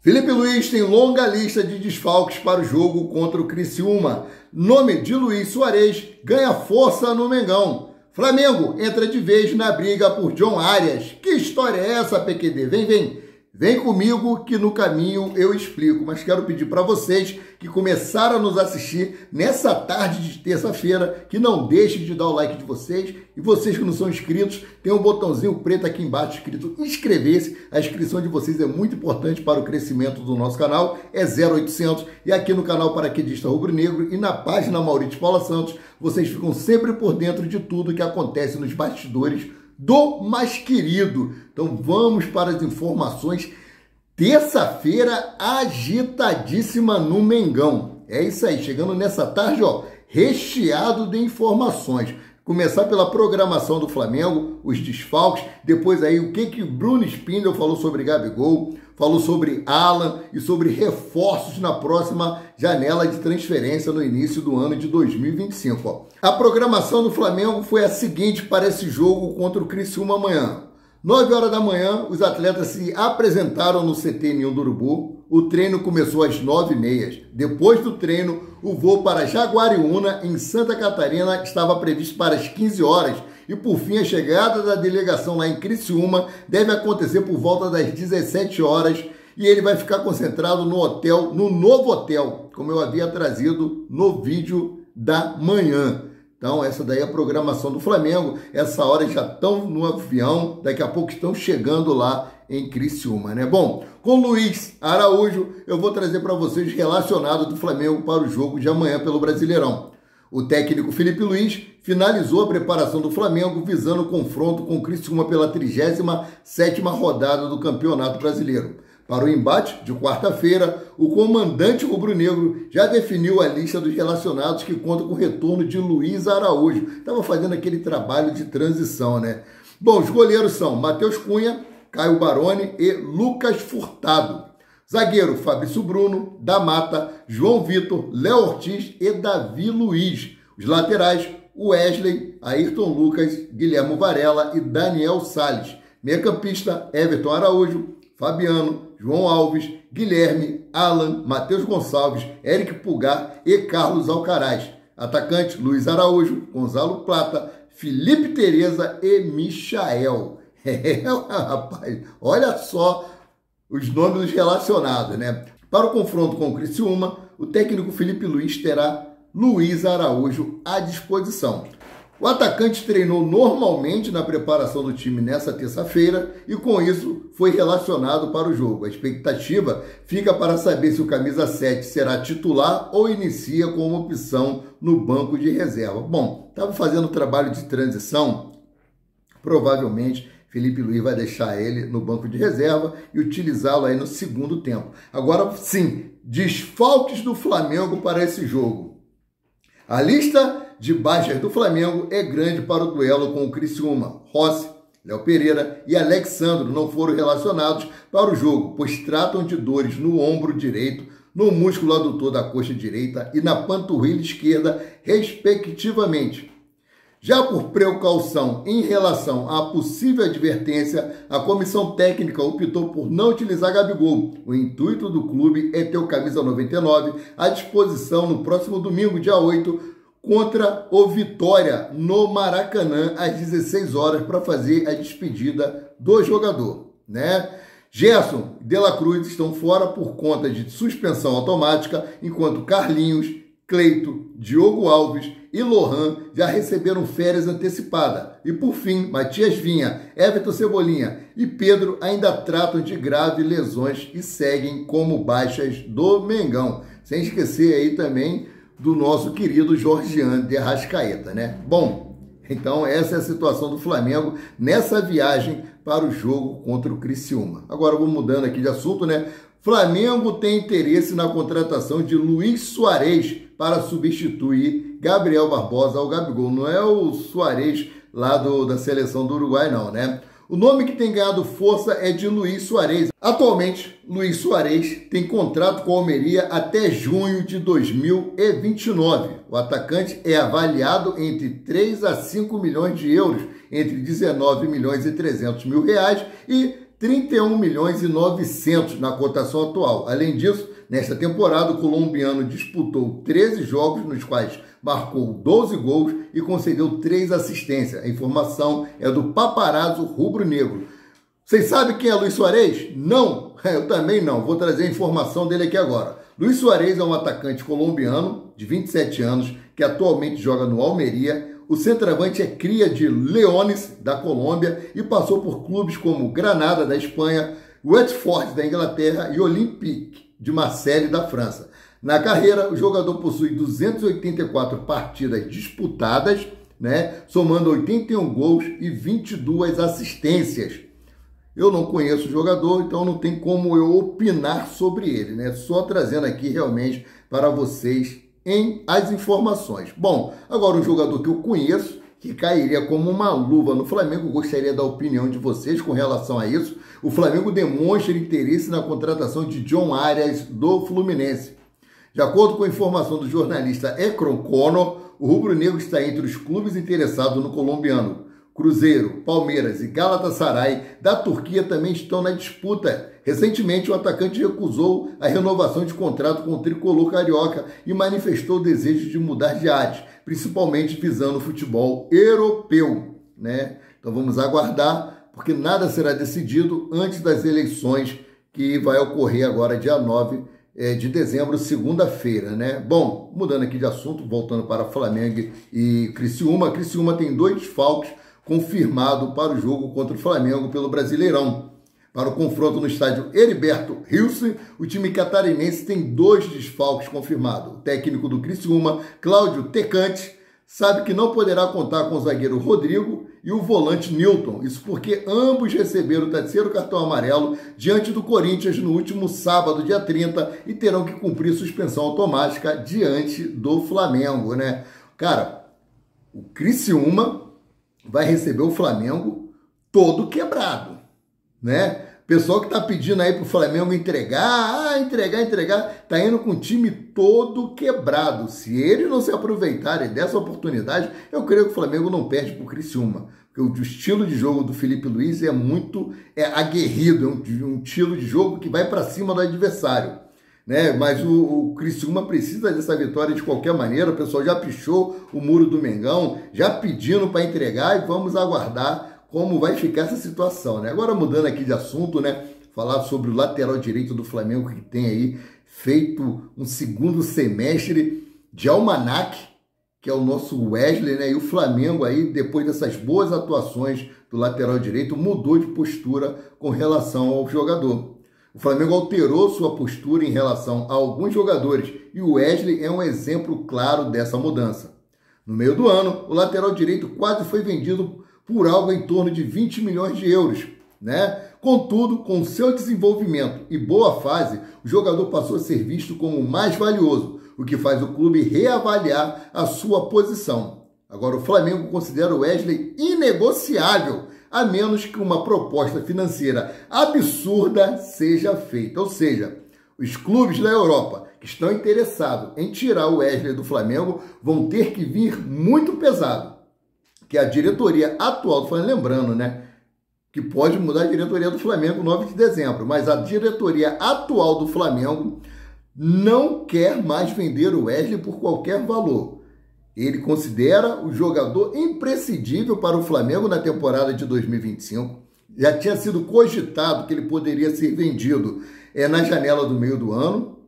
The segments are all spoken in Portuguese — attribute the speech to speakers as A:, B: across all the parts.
A: Felipe Luiz tem longa lista de desfalques para o jogo contra o Criciúma. Nome de Luiz Soares ganha força no Mengão. Flamengo entra de vez na briga por John Arias. Que história é essa, PQD? Vem comigo que no caminho eu explico. Mas quero pedir para vocês que começaram a nos assistir nessa tarde de terça-feira que não deixem de dar o like de vocês. E vocês que não são inscritos, tem um botãozinho preto aqui embaixo escrito inscrever-se. A inscrição de vocês é muito importante para o crescimento do nosso canal. É 0800. E aqui no canal Paraquedista Rubro-Negro e na página Maurício Paula Santos, vocês ficam sempre por dentro de tudo que acontece nos bastidores do mais querido. Então vamos para as informações. Terça-feira agitadíssima no Mengão. É isso aí, chegando nessa tarde, ó, recheado de informações. Começar pela programação do Flamengo, os desfalques, depois aí o que Bruno Spindel falou sobre Gabigol, falou sobre Alan e sobre reforços na próxima janela de transferência no início do ano de 2025. Ó. A programação do Flamengo foi a seguinte para esse jogo contra o Criciúma amanhã. 9 horas da manhã, os atletas se apresentaram no CT Ninho do Urubu. O treino começou às 9h30. Depois do treino, o voo para Jaguariúna, em Santa Catarina, estava previsto para as 15 horas. E, por fim, a chegada da delegação lá em Criciúma deve acontecer por volta das 17 horas. E ele vai ficar concentrado no hotel, no novo hotel, como eu havia trazido no vídeo da manhã. Então, essa daí é a programação do Flamengo. Essa hora já estão no avião, daqui a pouco estão chegando lá em Criciúma, né? Bom, com Luiz Araújo, eu vou trazer para vocês relacionado do Flamengo para o jogo de amanhã pelo Brasileirão. O técnico Felipe Luiz finalizou a preparação do Flamengo visando o confronto com o Criciúma pela 37ª rodada do Campeonato Brasileiro. Para o embate de quarta-feira, o comandante rubro-negro já definiu a lista dos relacionados que conta com o retorno de Luiz Araújo. Estava fazendo aquele trabalho de transição, né? Bom, os goleiros são Matheus Cunha, Caio Baroni e Lucas Furtado. Zagueiro, Fabrício Bruno, da Mata, João Vitor, Léo Ortiz e Davi Luiz. Os laterais, Wesley, Ayrton Lucas, Guilherme Varela e Daniel Salles. Meia-campista, Everton Araújo, Fabiano, João Alves, Guilherme, Alan, Matheus Gonçalves, Eric Pulgar e Carlos Alcaraz. Atacante, Luiz Araújo, Gonzalo Plata, Felipe Tereza e Michael. Rapaz, olha só os nomes relacionados, né? Para o confronto com o Criciúma, o técnico Felipe Luiz terá Luiz Araújo à disposição. O atacante treinou normalmente na preparação do time nessa terça-feira e, com isso, foi relacionado para o jogo. A expectativa fica para saber se o camisa 7 será titular ou inicia como opção no banco de reserva. Bom, estava fazendo trabalho de transição, provavelmente Felipe Luiz vai deixar ele no banco de reserva e utilizá-lo aí no segundo tempo. Agora sim, desfalques do Flamengo para esse jogo. A lista de baixas do Flamengo é grande para o duelo com o Criciúma. Rossi, Léo Pereira e Alexandro não foram relacionados para o jogo, pois tratam de dores no ombro direito, no músculo adutor da coxa direita e na panturrilha esquerda, respectivamente. Já por precaução em relação à possível advertência, a comissão técnica optou por não utilizar Gabigol. O intuito do clube é ter o camisa 99 à disposição no próximo domingo, dia 8, contra o Vitória, no Maracanã, às 16 horas, para fazer a despedida do jogador, né? Gerson e De La Cruz estão fora por conta de suspensão automática, enquanto Carlinhos, Cleito, Diogo Alves e Lohan já receberam férias antecipadas. E por fim, Matias Vinha, Everton Cebolinha e Pedro ainda tratam de graves lesões e seguem como baixas do Mengão. Sem esquecer aí também do nosso querido Jorgian de Arrascaeta, né? Bom, então essa é a situação do Flamengo nessa viagem para o jogo contra o Criciúma. Agora vou mudando aqui de assunto, né? Flamengo tem interesse na contratação de Luiz Soares para substituir Gabriel Barbosa ao Gabigol. Não é o Soares lá da seleção do Uruguai, não, né? O nome que tem ganhado força é de Luiz Soares. Atualmente, Luiz Soares tem contrato com a Almeria até junho de 2029. O atacante é avaliado entre 3 a 5 milhões de euros, entre 19 milhões e 300 mil reais e 31 milhões e 900 na cotação atual. Além disso, nesta temporada, o colombiano disputou 13 jogos, nos quais marcou 12 gols e concedeu 3 assistências. A informação é do Paparazzo Rubro-Negro. Vocês sabem quem é Luis Suárez? Não, eu também não. Vou trazer a informação dele aqui agora. Luis Suárez é um atacante colombiano de 27 anos que atualmente joga no Almeria. O centroavante é cria de Leones, da Colômbia, e passou por clubes como Granada, da Espanha, Watford, da Inglaterra e Olympique de Marseille, da França. Na carreira, o jogador possui 284 partidas disputadas, somando 81 gols e 22 assistências. Eu não conheço o jogador, então não tem como eu opinar sobre ele, Só trazendo aqui realmente para vocês as informações. Bom, agora um jogador que eu conheço, que cairia como uma luva no Flamengo, gostaria da opinião de vocês com relação a isso. O Flamengo demonstra interesse na contratação de John Arias do Fluminense. De acordo com a informação do jornalista Ekron Conor, o rubro-negro está entre os clubes interessados no colombiano. Cruzeiro, Palmeiras e Galatasaray da Turquia também estão na disputa. Recentemente, o atacante recusou a renovação de contrato com o tricolor carioca e manifestou o desejo de mudar de ares, principalmente visando o futebol europeu, Então vamos aguardar, porque nada será decidido antes das eleições que vai ocorrer agora dia 9 de dezembro, segunda-feira, Bom, mudando aqui de assunto, voltando para Flamengo e Criciúma. Criciúma tem 2 desfalques confirmados para o jogo contra o Flamengo pelo Brasileirão. Para o confronto no estádio Heriberto Wilson, o time catarinense tem 2 desfalques confirmados. O técnico do Criciúma, Cláudio Tecante, sabe que não poderá contar com o zagueiro Rodrigo e o volante Nilton. Isso porque ambos receberam o 3º cartão amarelo diante do Corinthians no último sábado, dia 30, e terão que cumprir suspensão automática diante do Flamengo, Cara, o Criciúma vai receber o Flamengo todo quebrado, Pessoal que tá pedindo aí pro Flamengo entregar, tá indo com o time todo quebrado. Se eles não se aproveitarem dessa oportunidade, eu creio que o Flamengo não perde pro Criciúma. Porque o estilo de jogo do Felipe Luiz é muito aguerrido, é um estilo de jogo que vai para cima do adversário. Mas o Criciúma precisa dessa vitória de qualquer maneira. O pessoal já pichou o muro do Mengão, já pedindo para entregar, e vamos aguardar como vai ficar essa situação, Agora mudando aqui de assunto, falar sobre o lateral direito do Flamengo, que tem aí feito um segundo semestre de almanaque, que é o nosso Wesley, E o Flamengo aí, depois dessas boas atuações do lateral direito, mudou de postura com relação ao jogador. O Flamengo alterou sua postura em relação a alguns jogadores e o Wesley é um exemplo claro dessa mudança. No meio do ano, o lateral direito quase foi vendido por algo em torno de 20 milhões de euros, Contudo, com seu desenvolvimento e boa fase, o jogador passou a ser visto como o mais valioso, o que faz o clube reavaliar a sua posição. Agora, o Flamengo considera o Wesley inegociável, a menos que uma proposta financeira absurda seja feita. Ou seja, os clubes da Europa que estão interessados em tirar o Wesley do Flamengo vão ter que vir muito pesado. Que a diretoria atual do Flamengo, lembrando, que pode mudar a diretoria do Flamengo 9 de dezembro, mas a diretoria atual do Flamengo não quer mais vender o Wesley por qualquer valor. Ele considera o jogador imprescindível para o Flamengo na temporada de 2025. Já tinha sido cogitado que ele poderia ser vendido na janela do meio do ano,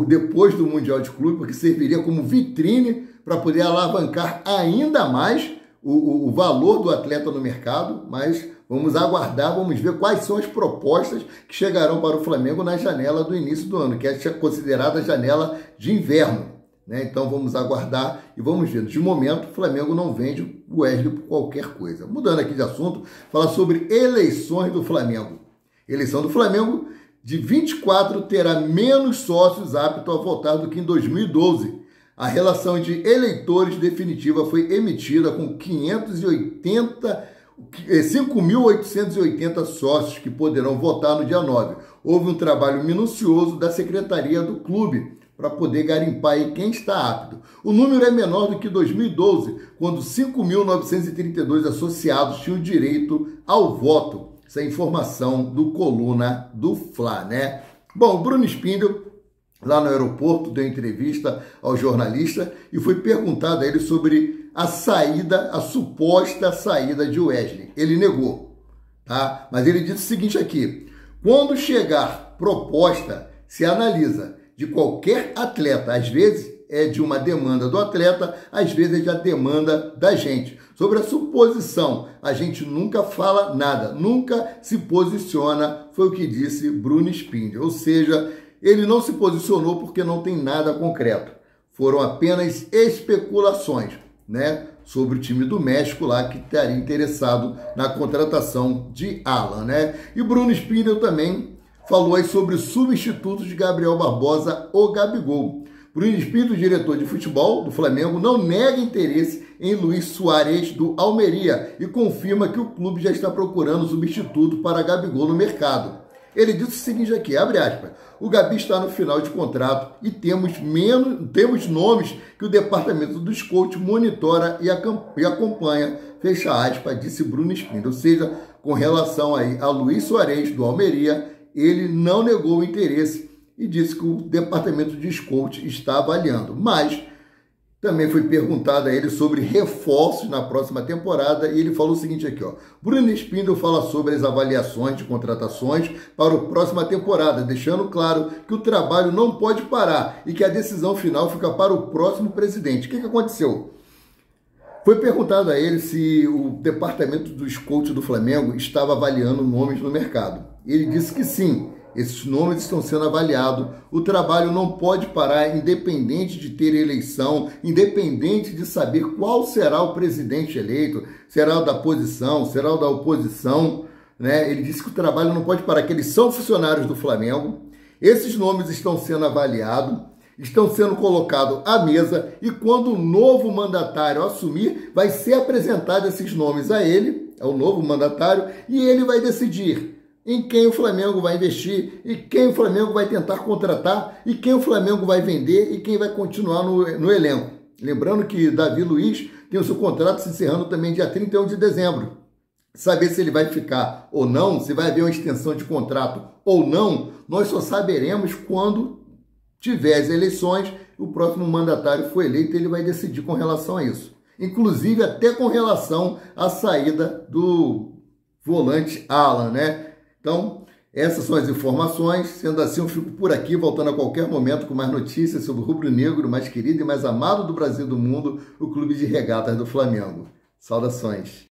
A: depois do Mundial de Clube, porque serviria como vitrine para poder alavancar ainda mais o valor do atleta no mercado, mas vamos aguardar, vamos ver quais são as propostas que chegarão para o Flamengo na janela do início do ano, que é considerada a janela de inverno. Então vamos aguardar e vamos ver. De momento, o Flamengo não vende o Wesley por qualquer coisa. Mudando aqui de assunto, falar sobre eleições do Flamengo. Eleição do Flamengo de 24 terá menos sócios aptos a votar do que em 2012. A relação de eleitores definitiva foi emitida com 5.880 sócios que poderão votar no dia 9. Houve um trabalho minucioso da secretaria do clube para poder garimpar aí quem está apto. O número é menor do que 2012, quando 5.932 associados tinham direito ao voto. essa informação do Coluna do Fla, né? Bom, o Bruno Spindel, lá no aeroporto, deu entrevista ao jornalista e foi perguntado a ele sobre a saída, a suposta saída de Wesley. Ele negou, tá? Mas ele disse o seguinte aqui: quando chegar proposta, se analisa de qualquer atleta, às vezes é de uma demanda do atleta, às vezes é de a demanda da gente. Sobre a suposição, a gente nunca fala nada, nunca se posiciona, foi o que disse Bruno Spindel. Ou seja, ele não se posicionou porque não tem nada concreto. Foram apenas especulações, né, sobre o time do México lá que estaria interessado na contratação de Alan, né? E Bruno Spindel também falou aí sobre o substituto de Gabriel Barbosa, o Gabigol. Bruno Spindel, diretor de futebol do Flamengo, não nega interesse em Luis Suárez do Almeria e confirma que o clube já está procurando substituto para Gabigol no mercado. Ele disse o seguinte aqui, abre aspas: o Gabi está no final de contrato e temos nomes que o departamento do scout monitora e acompanha, fecha aspas, disse Bruno Spindel. Ou seja, com relação aí a Luis Suárez do Almeria, ele não negou o interesse e disse que o departamento de scout está avaliando. Mas também foi perguntado a ele sobre reforços na próxima temporada e ele falou o seguinte aqui, ó: Bruno Spindel fala sobre as avaliações de contratações para a próxima temporada, deixando claro que o trabalho não pode parar e que a decisão final fica para o próximo presidente. O que aconteceu? Foi perguntado a ele se o departamento do scout do Flamengo estava avaliando nomes no mercado. Ele disse que sim. Esses nomes estão sendo avaliados. O trabalho não pode parar, independente de ter eleição, independente de saber qual será o presidente eleito, será o da posição, será o da oposição, né? Ele disse que o trabalho não pode parar, que eles são funcionários do Flamengo. Esses nomes estão sendo avaliados, estão sendo colocados à mesa e quando o novo mandatário assumir, vai ser apresentado esses nomes a ele, ao novo mandatário, e ele vai decidir em quem o Flamengo vai investir, e quem o Flamengo vai tentar contratar, e quem o Flamengo vai vender, e quem vai continuar no elenco. Lembrando que Davi Luiz tem o seu contrato se encerrando também dia 31 de dezembro. Saber se ele vai ficar ou não, se vai haver uma extensão de contrato ou não, nós só saberemos quando tiver as eleições, o próximo mandatário for eleito, ele vai decidir com relação a isso. Inclusive até com relação à saída do volante Alan, né? Então, essas são as informações. Sendo assim, eu fico por aqui, voltando a qualquer momento com mais notícias sobre o rubro-negro, mais querido e mais amado do Brasil e do mundo, o Clube de Regatas do Flamengo. Saudações!